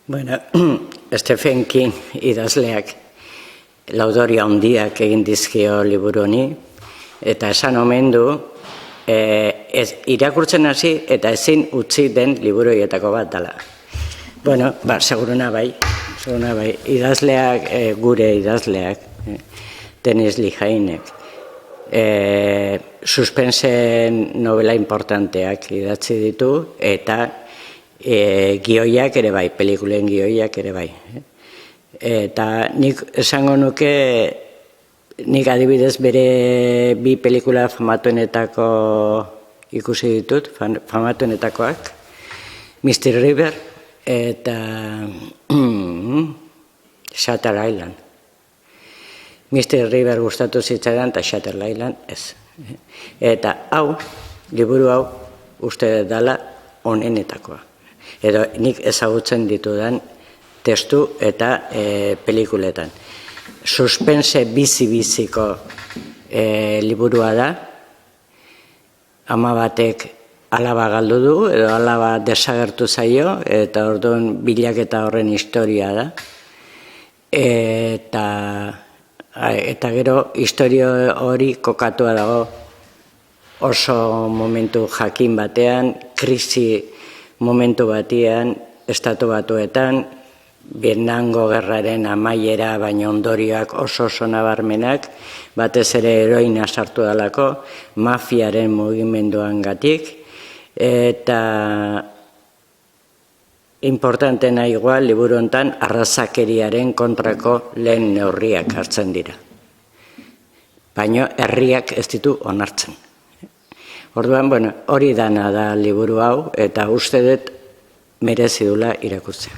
Bueno, Stephen King idazleak laudoria handiak egin dizkio liburu honi, eta esan omen du, irakurtzen hasi eta ezin utzi den liburu horietako bat dela. Bueno, seguruna bai, idazleak, gure idazleak, Dennis Lehane, suspense novela importanteak idatzi ditu, eta gioiak ere bai, pelikulen gioiak ere bai. Eta nik esango nuke, nik adibidez bere bi pelikula famatuenetako ikusi ditut, famatuenetakoak, Mr. River eta Shutter Island. Mr. River gustatu zitzaidan eta Shutter Island ez. Eta hau, liburu hau, uste dela onenetakoa. Edo nik ezagutzen ditudan testu eta pelikuletan. Suspense bizi-biziko liburua da, ama batek alaba galdu du, edo alaba desagertu zaio, eta orduan bilaketa horren historia da. Eta gero, historia hori kokatua dago oso momentu jakin batean, krisi momentu batean, estatu batuetan, Vietnamgo gerraren amaiera, baina ondorioak oso nabarmenak, batez ere heroina sartu dalako, mafiaren mugimenduan gatik, eta importantena igual, liburu hontan, arrazakeriaren kontrako lehen neurriak hartzen dira. Baina herriak ez ditu onartzen. Orduan, hori dana da liburu hau, eta uste dut merezi dula irakurtzea.